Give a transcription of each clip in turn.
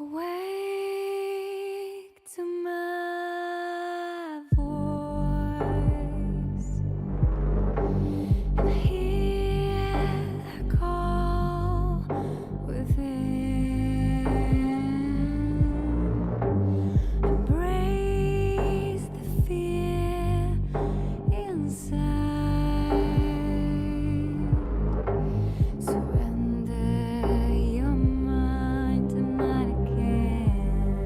Awake to my voice and hear the call within. Embrace the fear inside. Surrender your mind tonight again.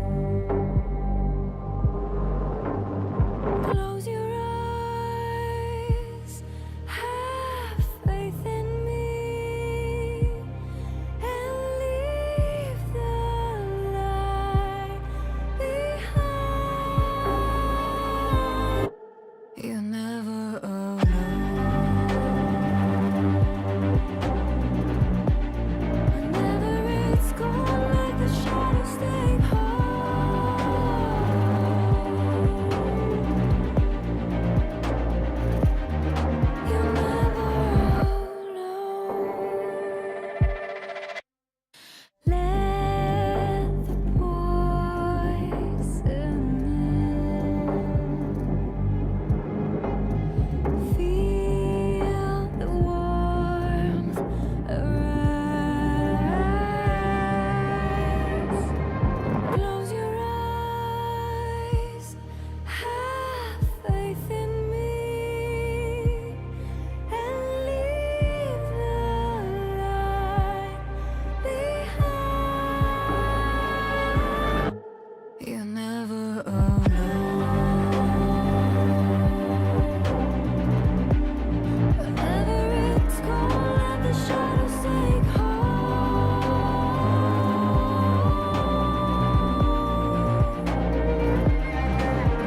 Close your eyes, have faith in me, and leave the lie behind. You're never alone. Whenever it's gone, let the shadows take hold. You're never alone. Let the poison in. Feel the warmth arise. Close your eyes, have faith in me, and leave the lie behind. You're never alone. Whenever it's gone, let the shadows take hold.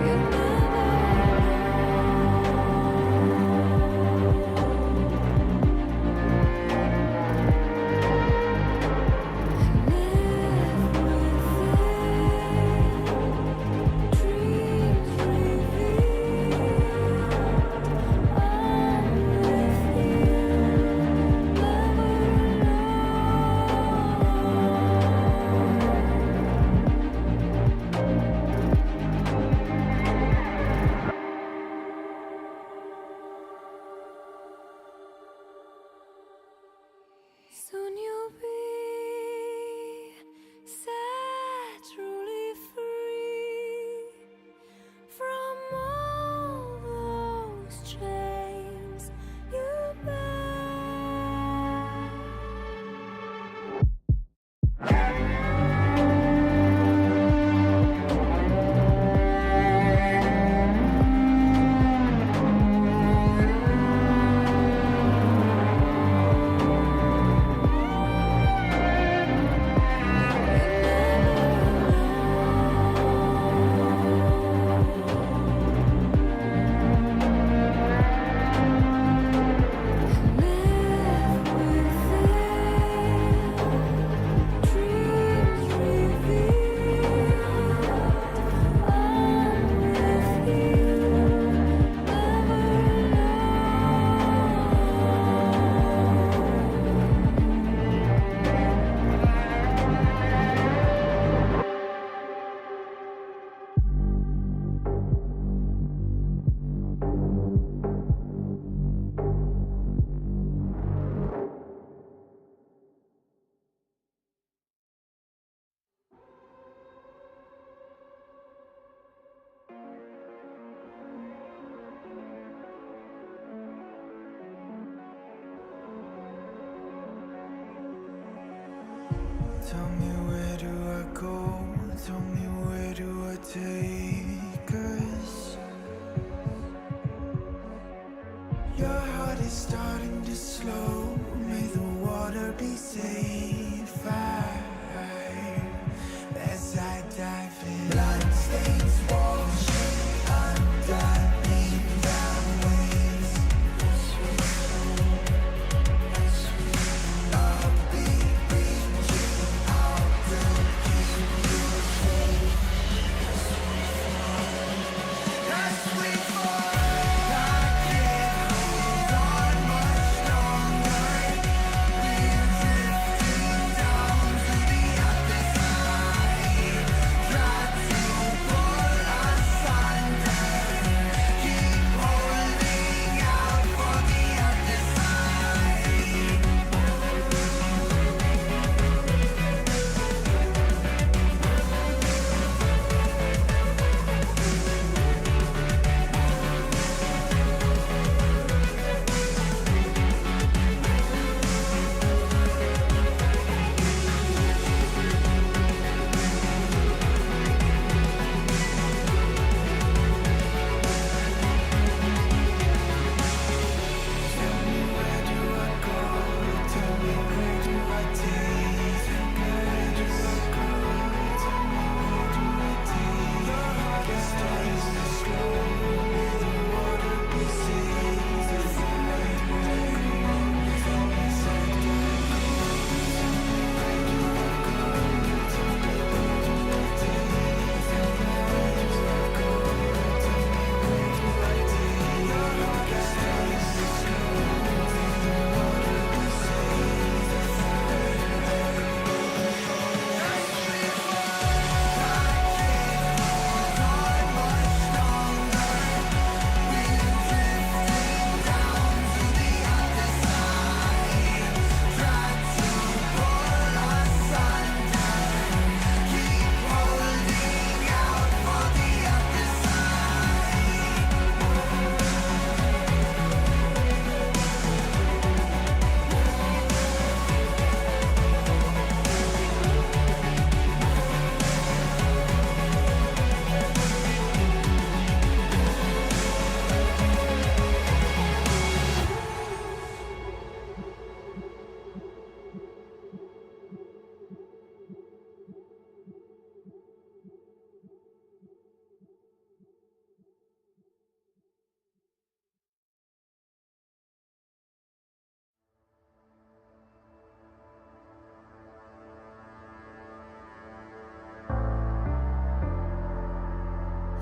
You're never soon you'll be set truly free from all those chains you bear. Tell me, where do I go? Tell me, where do I take us? Your heart is starting to slow. May the water be safe. As I dive in, bloodstains washing underneath our waves. I'll be reaching out to keep you safe. As we fall, I can't hold on much longer. We're drifting down to the other side.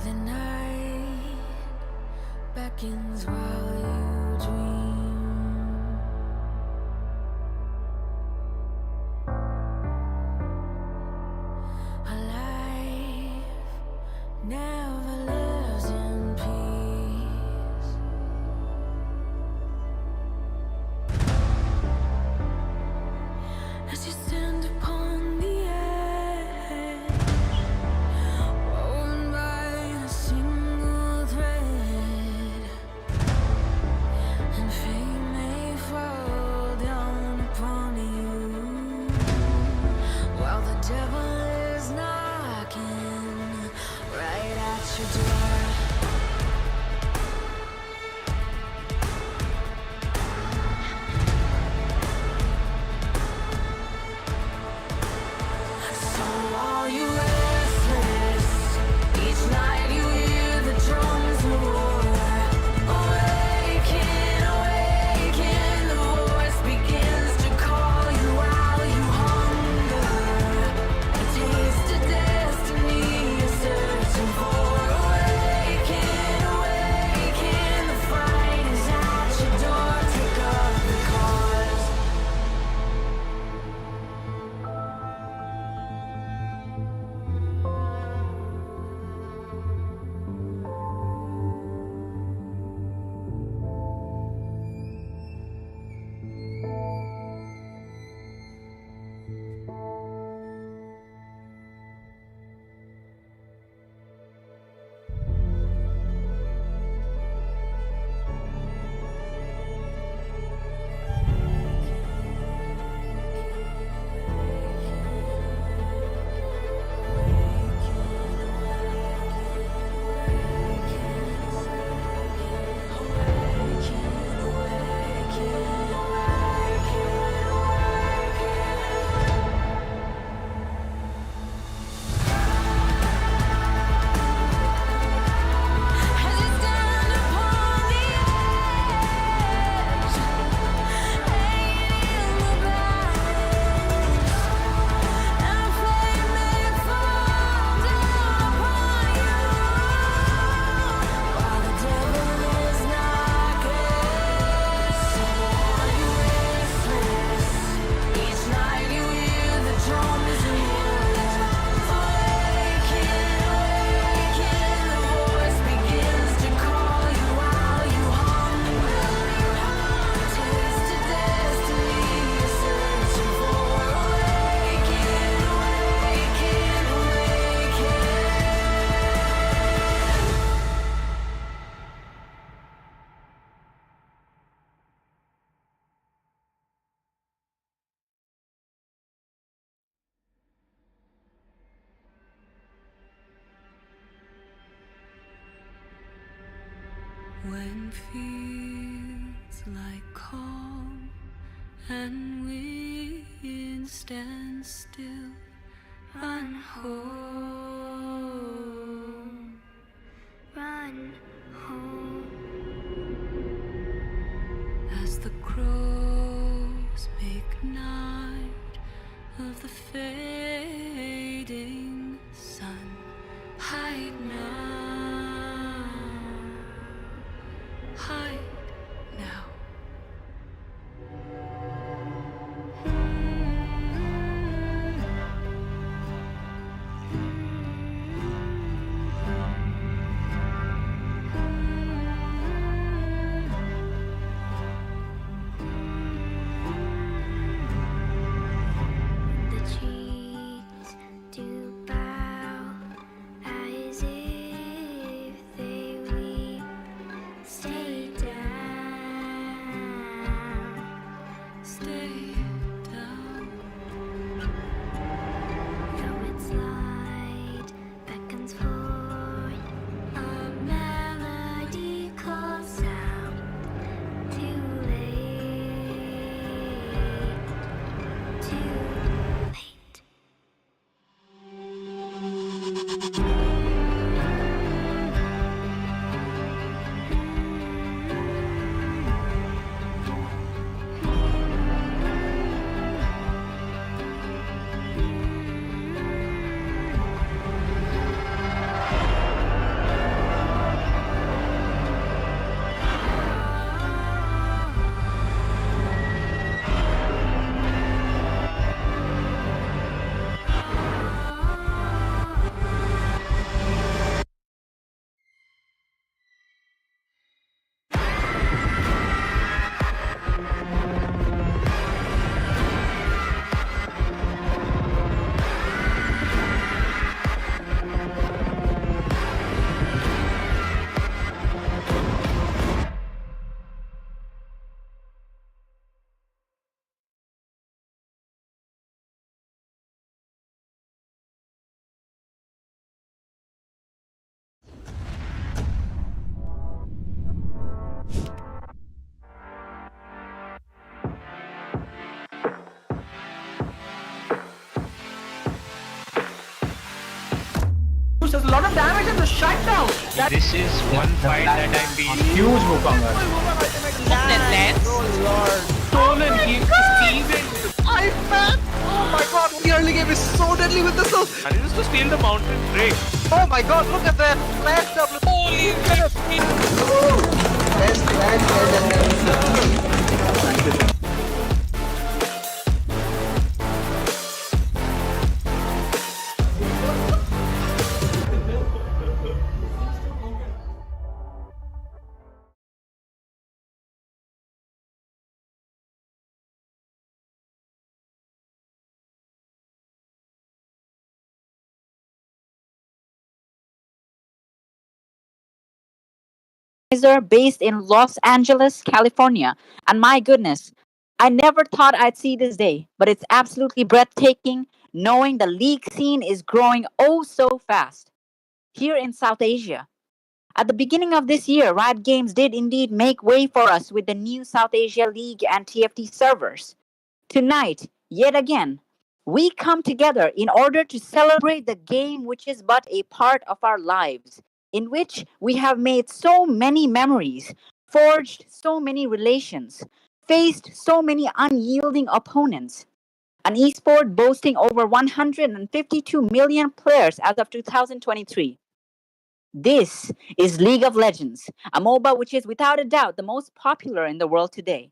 The night beckons while you dream. A life never lives in peace. As you stand upon the edge, woven by a single thread, and fate may fall down upon you, while the devil is knocking right at your door. So are you restless? Each night you hear the drums roar. Awaken, awaken, the voice begins to call you while you hunger. A taste of destiny you're searching for. Awaken, awaken, the fight is at your door. Take up the cause. As you stand upon the edge, hanging in the balance, and flame may fall down upon you, while the devil is knocking. So are you restless? Each night you hear the drums roar. Awaken, awaken, the voice begins to call you while you hunger. Taste of destiny you're searching for. Awaken, awaken, awaken. When feels like calm and wind stands still, run home, run home. As the crows make night of the fading sun, hide now, hide now. a lot of damage and the shutdown. This is one fight that I feel Huge Wukong. stolen. He sees it. Oh my god, the early game is so deadly with this. And he used to steal the mountain break. Oh my god, look at that. Flash double. Holy crap. Based in Los Angeles, California. And my goodness, I never thought I'd see this day, but it's absolutely breathtaking knowing the league scene is growing oh so fast here in South Asia. At the beginning of this year, Riot Games did indeed make way for us with the new South Asia League and TFT servers. Tonight, yet again, we come together in order to celebrate the game which is but a part of our lives, in which we have made so many memories, forged so many relations, faced so many unyielding opponents. An esport boasting over 152 million players as of 2023. This is League of Legends, a MOBA which is without a doubt the most popular in the world today.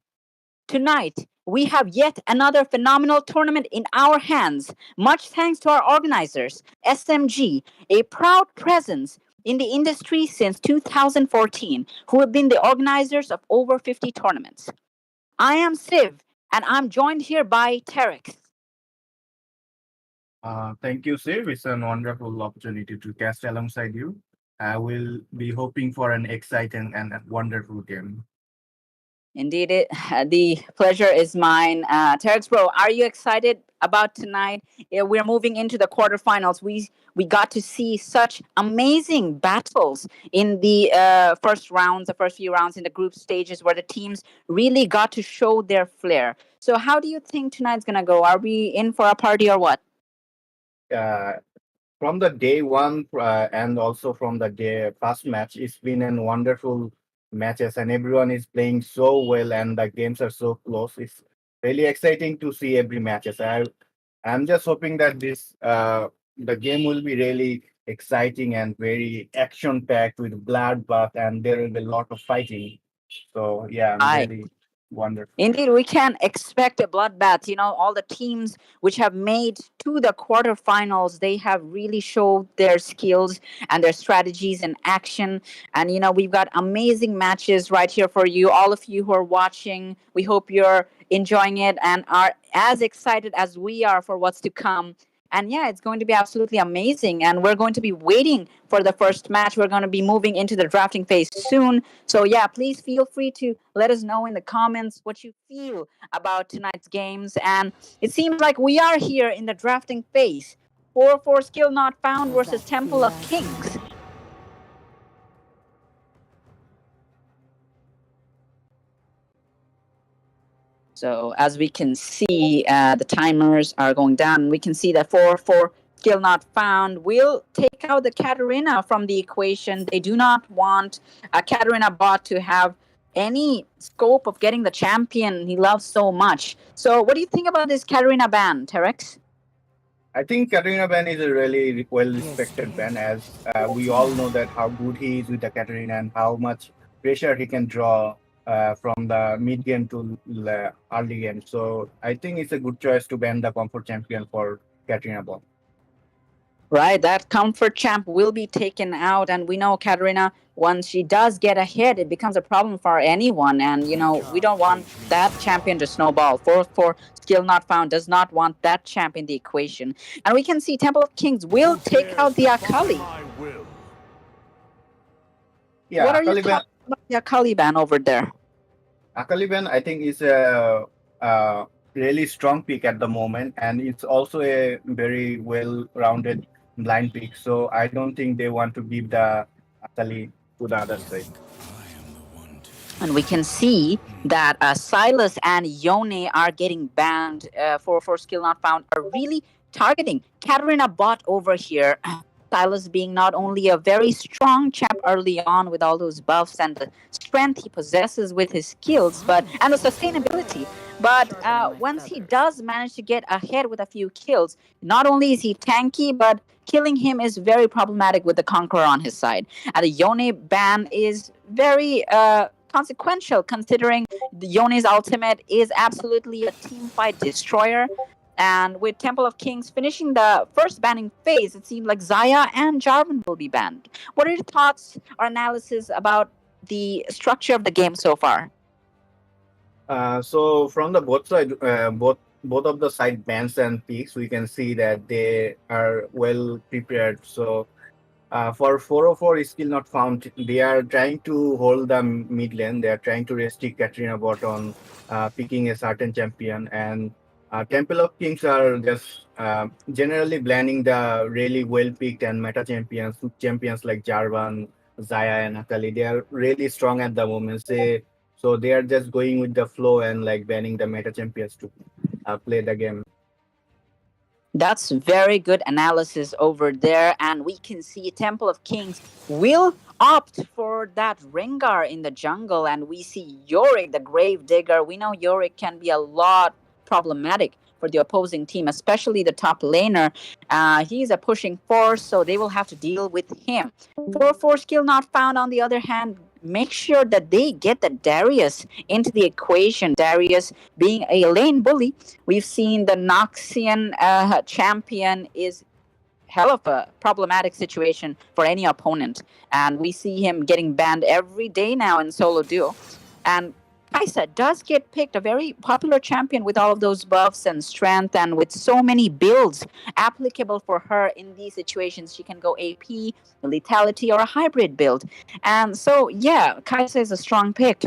Tonight, we have yet another phenomenal tournament in our hands, much thanks to our organizers, SMG, a proud presence in the industry since 2014, who have been the organizers of over 50 tournaments. I am Siv, and I'm joined here by Terex. Thank you, Siv. It's a wonderful opportunity to cast alongside you. I will be hoping for an exciting and a wonderful game. Indeed, the pleasure is mine. Terex Bro, are you excited about tonight? Yeah, we're moving into the quarterfinals. We got to see such amazing battles in the first rounds, the first few rounds in the group stages where the teams really got to show their flair. So how do you think tonight's going to go? Are we in for a party or what? Uh, from the day one and also from the day first match, it's been a wonderful matches and everyone is playing so well and the games are so close. It's really exciting to see every matches. I'm just hoping that this the game will be really exciting and very action packed with bloodbath and there will be a lot of fighting. So yeah, I'm I really wonderful. Indeed, we can expect a bloodbath. You know, all the teams which have made to the quarterfinals, they have really showed their skills and their strategies in action. And, you know, we've got amazing matches right here for you. All of you who are watching, we hope you're enjoying it and are as excited as we are for what's to come. And yeah, it's going to be absolutely amazing. And we're going to be waiting for the first match. We're going to be moving into the drafting phase soon. So yeah, please feel free to let us know in the comments what you feel about tonight's games. And it seems like we are here in the drafting phase. 4-4 skill not found versus Temple of Kings. So as we can see, the timers are going down. We can see that 4-4 skill not found will take out the Katarina from the equation. They do not want a Katarina bot to have any scope of getting the champion he loves so much. So what do you think about this Katarina ban, Terex? I think Katarina ban is a really well respected ban as we all know that how good he is with the Katarina and how much pressure he can draw from the mid game to the early game. So I think it's a good choice to ban the comfort champion for Katarina ban. Right, that comfort champ will be taken out, and we know Katarina, once she does get ahead, it becomes a problem for anyone, and you know, we don't want that champion to snowball. 4-4 skill not found does not want that champ in the equation. And we can see Temple of Kings will take out the Akali. Yeah, What are you Akali ban, talking about the Akali ban over there? Akali ban I think is a really strong pick at the moment, and it's also a very well-rounded blind pick. So I don't think they want to give the Akali to the other side. And we can see that Silas and Yone are getting banned for skill not found, are really targeting Katarina bot over here. Silas being not only a very strong champ early on with all those buffs and the strength he possesses with his skills, but and the sustainability. But once he does manage to get ahead with a few kills, not only is he tanky, but killing him is very problematic with the Conqueror on his side. And the Yone ban is very consequential considering the Yone's ultimate is absolutely a team fight destroyer. And with Temple of Kings finishing the first banning phase, it seemed like Zaya and Jarvan will be banned. What are your thoughts or analysis about the structure of the game so far? So from the both side, both of the side bands and peaks, we can see that they are well prepared. So for 404 is still not found. They are trying to hold the mid lane. They are trying to restrict Katrina bot on picking a certain champion. And Temple of Kings are just generally blending the really well picked and meta champions like Jarvan, Zaya, and Akali. They are really strong at the moment. So they are just going with the flow and like banning the meta champions to play the game. That's very good analysis over there, and we can see Temple of Kings will opt for that Rengar in the jungle, and we see Yorick, the Grave Digger. We know Yorick can be a lot problematic for the opposing team, especially the top laner. He's a pushing force, so they will have to deal with him. 4-4 skill not found, on the other hand, make sure that they get the Darius into the equation. Darius being a lane bully, we've seen the Noxian champion is hell of a problematic situation for any opponent. And we see him getting banned every day now in solo duo. And Kaisa does get picked, a very popular champion with all of those buffs and strength and with so many builds applicable for her in these situations. She can go AP, lethality, or a hybrid build. And so, yeah, Kaisa is a strong pick.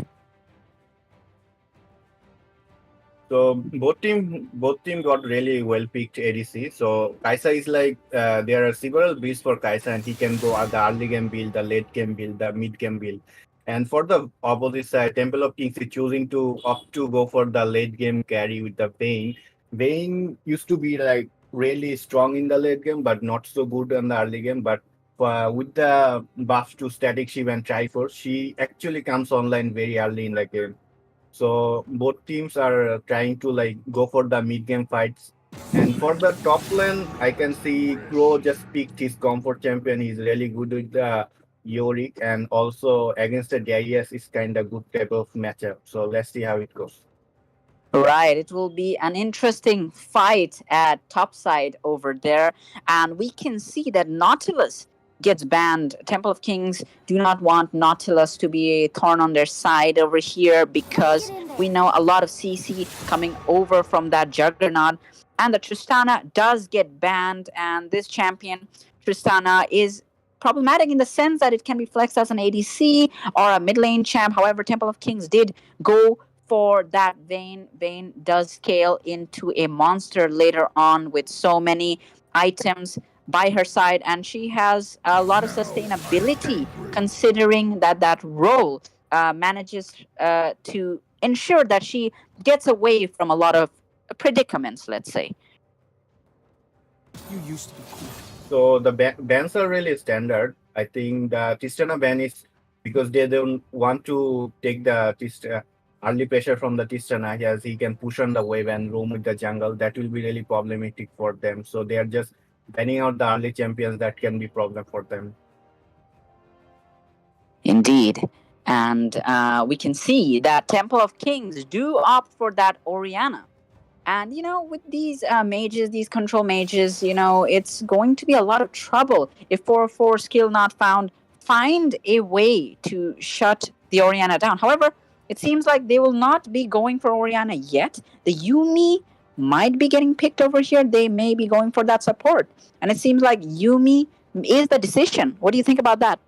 So both team got really well picked ADC. So Kaisa is like there are several builds for Kaisa, and he can go at the early game build, the late game build, the mid game build. And for the opposite side, Temple of Kings is choosing to opt to go for the late game carry with the Vayne. Vayne used to be like really strong in the late game, but not so good in the early game. But with the buff to Static Shiv and Triforce, she actually comes online very early in the game. So both teams are trying to like go for the mid game fights. And for the top lane, I can see Crow just picked his comfort champion. He's really good with the Yorick, and also against the Darius is kind of good type of matchup. So let's see how it goes. Right, it will be an interesting fight at topside over there, and we can see that Nautilus gets banned. Temple of Kings do not want Nautilus to be a thorn on their side over here because we know a lot of CC coming over from that Juggernaut, and the Tristana does get banned, and this champion Tristana is problematic in the sense that it can be flexed as an ADC or a mid lane champ. However, Temple of Kings did go for that Vayne. Vayne does scale into a monster later on with so many items by her side, and she has a lot of sustainability considering that that role manages to ensure that she gets away from a lot of predicaments, let's say. You used to be cool. So the bans are really standard. I think the Tristana ban is because they don't want to take the early pressure from the Tristana, as he can push on the wave and roam with the jungle. That will be really problematic for them. So they are just banning out the early champions. That can be problem for them. Indeed. And we can see that Temple of Kings do opt for that Oriana. And, with these mages, these control mages, it's going to be a lot of trouble if 4-4 skill not found find a way to shut the Oriana down. However, it seems like they will not be going for Oriana yet. The Yumi might be getting picked over here. They may be going for that support. And it seems like Yumi is the decision. What do you think about that?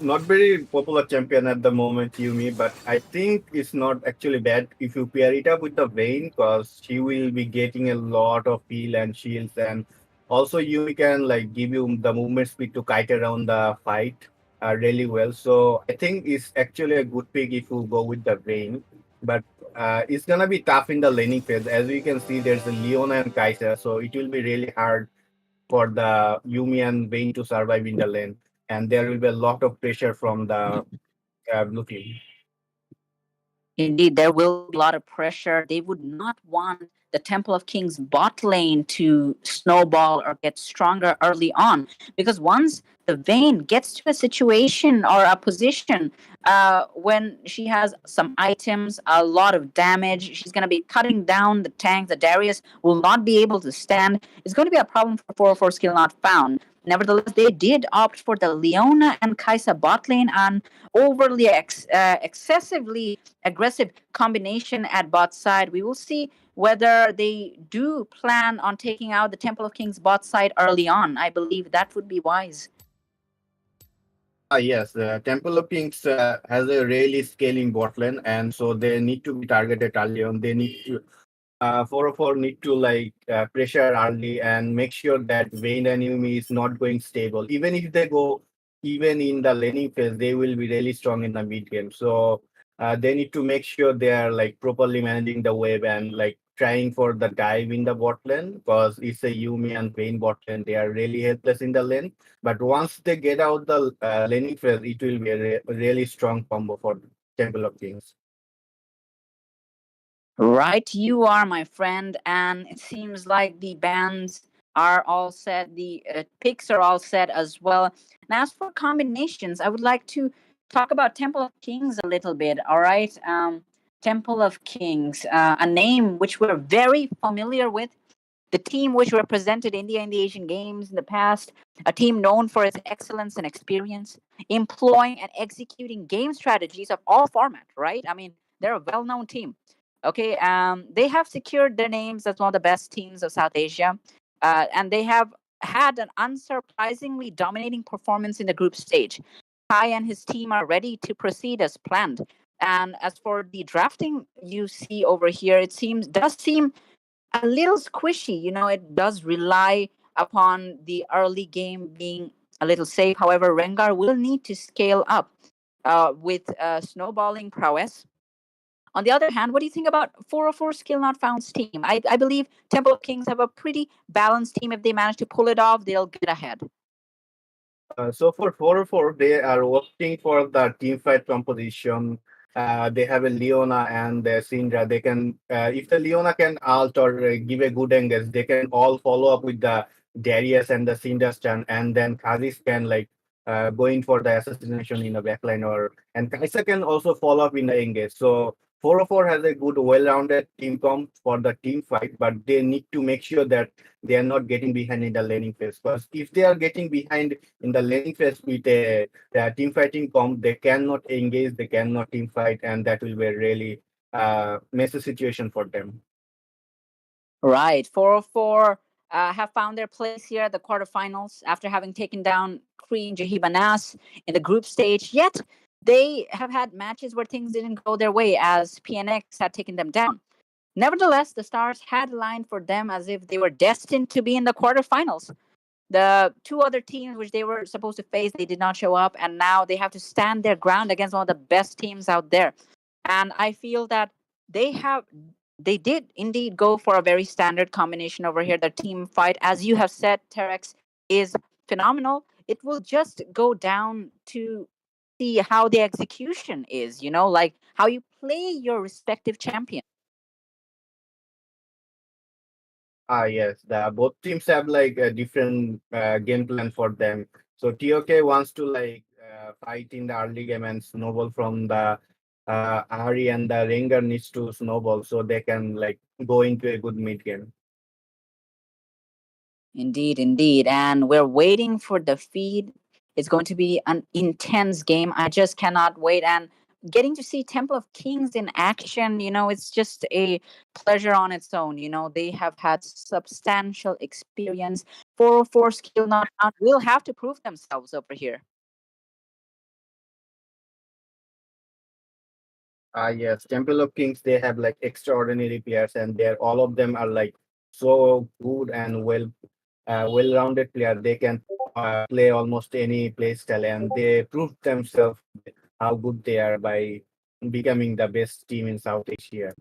Not very popular champion at the moment, Yumi, but I think it's not actually bad if you pair it up with the Vayne, because she will be getting a lot of heal and shields, and also Yumi can like give you the movement speed to kite around the fight really well. So I think it's actually a good pick if you go with the Vayne, but it's gonna be tough in the laning phase. As we can see, there's a Leona and Kai'Sa, so it will be really hard for the Yumi and Vayne to survive in the lane, and there will be a lot of pressure from the blue team. Indeed, there will be a lot of pressure. They would not want the Temple of Kings bot lane to snowball or get stronger early on, because once the Vayne gets to a situation or a position when she has some items, a lot of damage, she's going to be cutting down the tank. The Darius will not be able to stand. It's going to be a problem for 404 skill not found. Nevertheless, they did opt for the Leona and Kaisa bot lane, and overly excessively aggressive combination at bot side. We will see whether they do plan on taking out the Temple of Kings bot side early on. I believe that would be wise. Yes, Temple of Kings has a really scaling bot lane, and so they need to be targeted early on. They need to 404 need to pressure early and make sure that Vayne enemy is not going stable. Even if they go even in the laning phase, they will be really strong in the mid game. So they need to make sure they are like properly managing the wave and like trying for the dive in the bot lane, because it's a Yumi and Vayne bot lane. They are really helpless in the lane. But once they get out the laning phase, it will be a really strong combo for Temple of Kings. Right, you are, my friend, and it seems like the bands are all set. The picks are all set as well. And as for combinations, I would like to talk about Temple of Kings a little bit. All right, Temple of Kings, a name which we're very familiar with, the team which represented India in the Asian Games in the past, a team known for its excellence and experience, employing and executing game strategies of all formats, right? I mean, they're a well known team. Okay, they have secured their names as one of the best teams of South Asia, and they have had an unsurprisingly dominating performance in the group stage. Kai and his team are ready to proceed as planned. And as for the drafting you see over here, it does seem a little squishy. You know, it does rely upon the early game being a little safe. However, Rengar will need to scale up with snowballing prowess. On the other hand, what do you think about 404 Skill Not Found's team? I believe Temple of Kings have a pretty balanced team. If they manage to pull it off, they'll get ahead. So for 404, they are working for the team fight composition. They have a Leona and Syndra. They can, if the Leona can ult or give a good engage, they can all follow up with the Darius and the Syndra stun, and then Kha'Zix can go in for the assassination in the backline, or and Kaisa can also follow up in the engage. So 404 has a good, well-rounded team comp for the team fight, but they need to make sure that they are not getting behind in the laning phase. Because if they are getting behind in the laning phase with a team fighting comp, they cannot engage, they cannot team fight, and that will be a really messy situation for them. Right. 404 have found their place here at the quarterfinals after having taken down Kree and Jahibanas in the group stage. Yet, they have had matches where things didn't go their way as PNX had taken them down. Nevertheless, the stars had aligned for them as if they were destined to be in the quarterfinals. The two other teams which they were supposed to face, they did not show up, and now they have to stand their ground against one of the best teams out there. And I feel that they have they did indeed go for a very standard combination over here. The team fight, as you have said, Terex, is phenomenal. It will just go down to see how the execution is, you know, like how you play your respective champion. Yes, the both teams have like a different game plan for them. So TOK wants to fight in the early game and snowball from the Ahri, and the Rengar needs to snowball so they can like go into a good mid game. Indeed, indeed. And we're waiting for the feed. It's going to be an intense game. I just cannot wait. And getting to see Temple of Kings in action, you know, it's just a pleasure on its own. You know, they have had substantial experience. 404 skill not found will have to prove themselves over here. Yes, Temple of Kings, they have like extraordinary players, and they're all of them are like so good and well-rounded player. They can play almost any play style, and they prove themselves how good they are by becoming the best team in South Asia.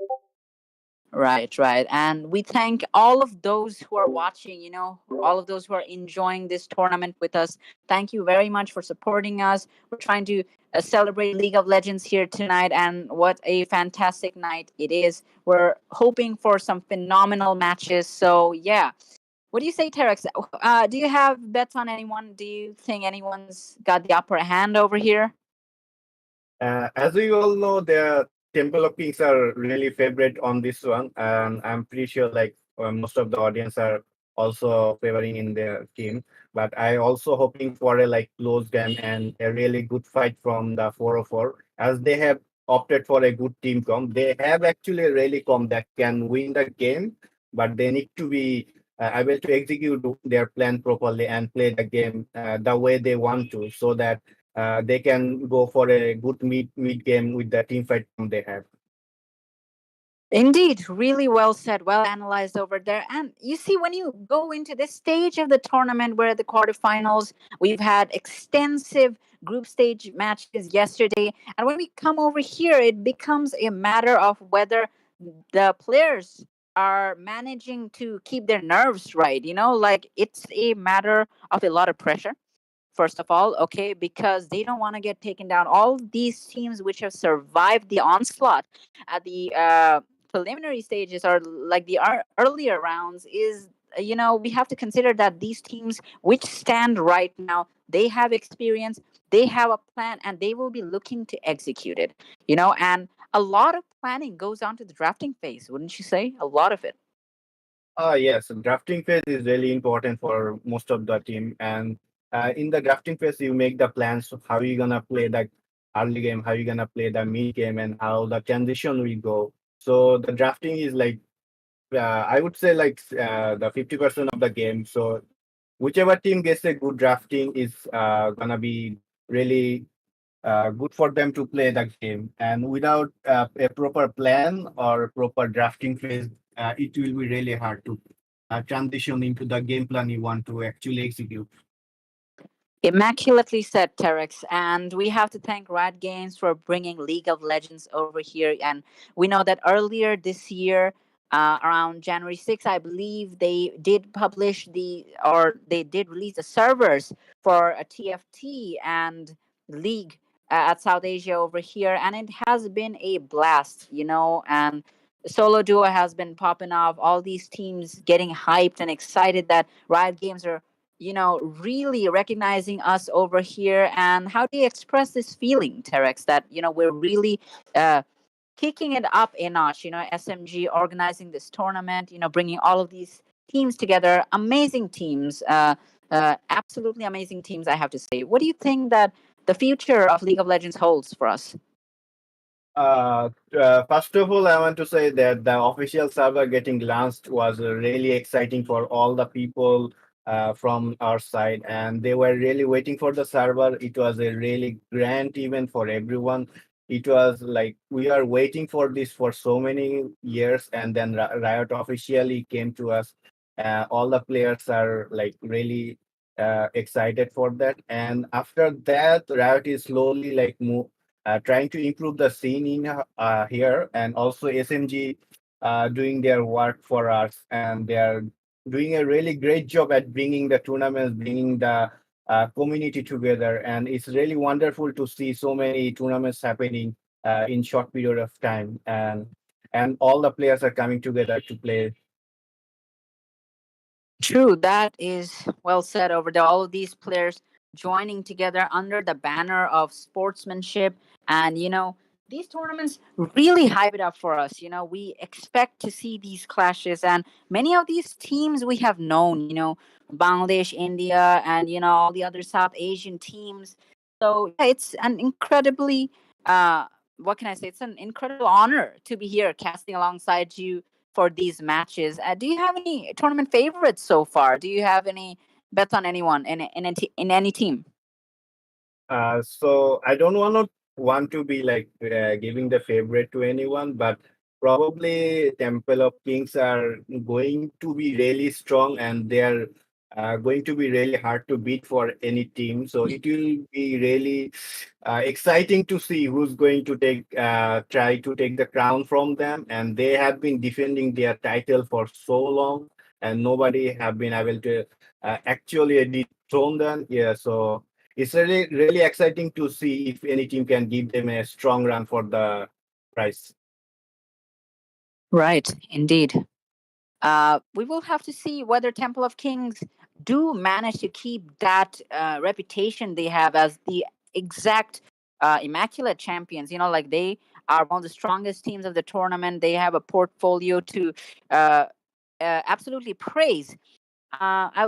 Right, right. And we thank all of those who are watching, all of those who are enjoying this tournament with us. Thank you very much for supporting us. We're trying to celebrate League of Legends here tonight, and what a fantastic night it is. We're hoping for some phenomenal matches. So, yeah. What do you say, Terex? Do you have bets on anyone? Do you think anyone's got the upper hand over here? As we all know, the Temple of Kings are really favorite on this one, and I'm pretty sure like most of the audience are also favoring in their team. But I also hoping for a like close game and a really good fight from the 404, as they have opted for a good team comp. They have actually a really comp that can win the game, but they need to be able to execute their plan properly and play the game the way they want to, so that they can go for a good mid game with the team fight they have. Indeed, really well said, well analyzed over there. And you see, when you go into this stage of the tournament, where the quarterfinals, we've had extensive group stage matches yesterday. And when we come over here, it becomes a matter of whether the players are managing to keep their nerves right. Like it's a matter of a lot of pressure, first of all, okay, because they don't want to get taken down. All these teams which have survived the onslaught at the preliminary stages, or like the earlier rounds, is we have to consider that these teams which stand right now, they have experience, they have a plan, and they will be looking to execute it. And a lot of planning goes on to the drafting phase, wouldn't you say? A lot of it. Yes, drafting phase is really important for most of the team, and in the drafting phase, you make the plans of how you're gonna play the early game, how you're gonna play the mid game, and how the transition will go. So the drafting is like I would say like the 50% of the game. So whichever team gets a good drafting is gonna be really good for them to play the game. And without a proper plan or proper drafting phase, it will be really hard to transition into the game plan you want to actually execute. Immaculately said, Terex. And we have to thank Riot Games for bringing League of Legends over here. And we know that earlier this year, around January 6th, I believe they did publish they did release the servers for a TFT and League at South Asia over here. And it has been a blast, and solo duo has been popping off. All these teams getting hyped and excited that Riot Games are really recognizing us over here. And how do you express this feeling, Terex, that, we're really uh, kicking it up a notch, SMG organizing this tournament, bringing all of these teams together, amazing teams, absolutely amazing teams, I have to say. What do you think that the future of League of Legends holds for us? First of all, I want to say that the official server getting launched was really exciting for all the people from our side, and they were really waiting for the server. It was a really grand event for everyone. It was like we are waiting for this for so many years, and then Riot officially came to us. All the players are like really excited for that, and after that, Riot is slowly like trying to improve the scene in here, and also SMG doing their work for us, and they are doing a really great job at bringing the tournaments, bringing the community together, and it's really wonderful to see so many tournaments happening in short period of time, and all the players are coming together to play. True, that is well said over there. All of these players joining together under the banner of sportsmanship. And, these tournaments really hype it up for us. We expect to see these clashes. And many of these teams we have known, Bangladesh, India, and, all the other South Asian teams. So, yeah, it's an incredibly, what can I say? It's an incredible honor to be here casting alongside you for these matches. Do you have any tournament favorites so far? Do you have any bets on anyone in any team? So I don't want to be like giving the favorite to anyone, but probably Temple of Kings are going to be really strong, and they are going to be really hard to beat for any team. So it will be really exciting to see who's going to try to take the crown from them. And they have been defending their title for so long, and nobody have been able to actually dethrone them. Yeah, so it's really exciting to see if any team can give them a strong run for the prize. Right, indeed. We will have to see whether Temple of Kings do manage to keep that reputation they have as the exact immaculate champions. Like they are one of the strongest teams of the tournament. They have a portfolio to uh, absolutely praise.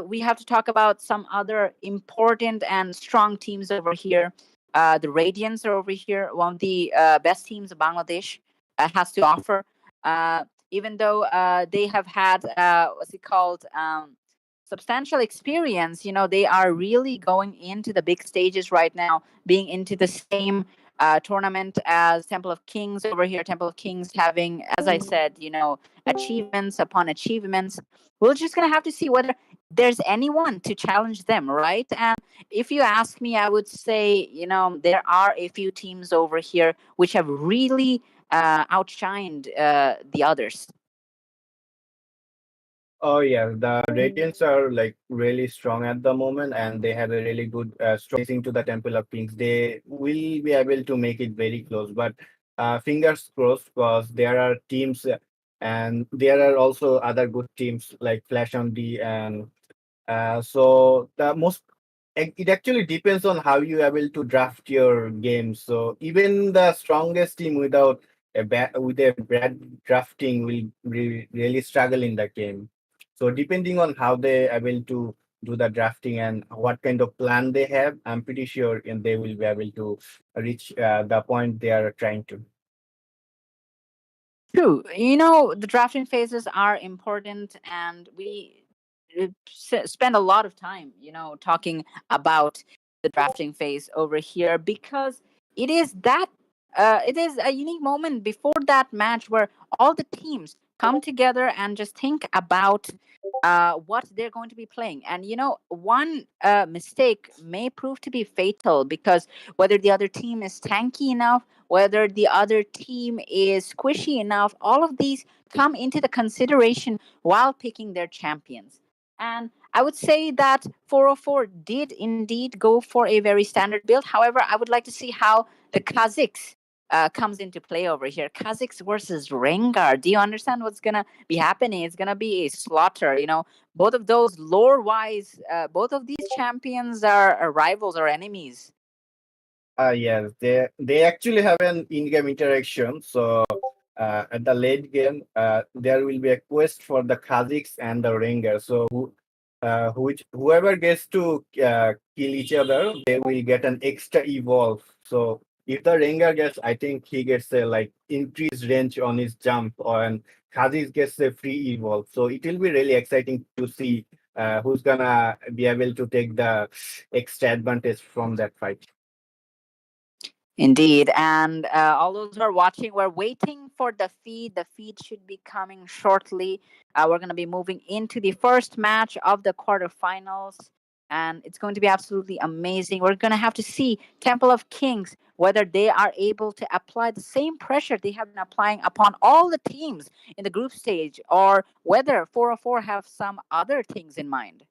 We have to talk about some other important and strong teams over here. The Radiants are over here, one of the best teams Bangladesh has to offer. Even though they have had what's it called substantial experience, they are really going into the big stages right now, being into the same tournament as Temple of Kings over here. Temple of Kings having, as I said, achievements upon achievements. We're just gonna have to see whether there's anyone to challenge them, right? And if you ask me, I would say, there are a few teams over here which have really outshined the others. Oh yeah, the Radiants are like really strong at the moment, and they have a really good strong to the Temple of Kings. They will be able to make it very close, but fingers crossed, because there are teams, and there are also other good teams like Flash on D, and so the most it actually depends on how you are able to draft your game. So even the strongest team without with a bad drafting will really struggle in the game. So depending on how they are able to do the drafting and what kind of plan they have, I'm pretty sure and they will be able to reach the point they are trying to. True. The drafting phases are important, and we spend a lot of time, talking about the drafting phase over here because it is a unique moment before that match where all the teams come together and just think about what they're going to be playing. And one mistake may prove to be fatal because whether the other team is tanky enough, whether the other team is squishy enough, all of these come into the consideration while picking their champions. And I would say that 404 did indeed go for a very standard build. However, I would like to see how the Kazakhs comes into play over here. Kazakhs versus Rengar. Do you understand what's gonna be happening? It's gonna be a slaughter. Both of those lore-wise, both of these champions are rivals or enemies. Yes, they actually have an in-game interaction. So at the late game, there will be a quest for the Kazakhs and the Rengar. So whoever gets to kill each other, they will get an extra evolve. So if the Rengar gets, I think he gets a like increased range on his jump, and Kazakhs gets a free evolve. So it will be really exciting to see who's gonna be able to take the extra advantage from that fight. Indeed. And all those who are watching, we're waiting for the feed. The feed should be coming shortly. We're going to be moving into the first match of the quarterfinals. And it's going to be absolutely amazing. We're going to have to see Temple of Kings, whether they are able to apply the same pressure they have been applying upon all the teams in the group stage, or whether 404 have some other things in mind.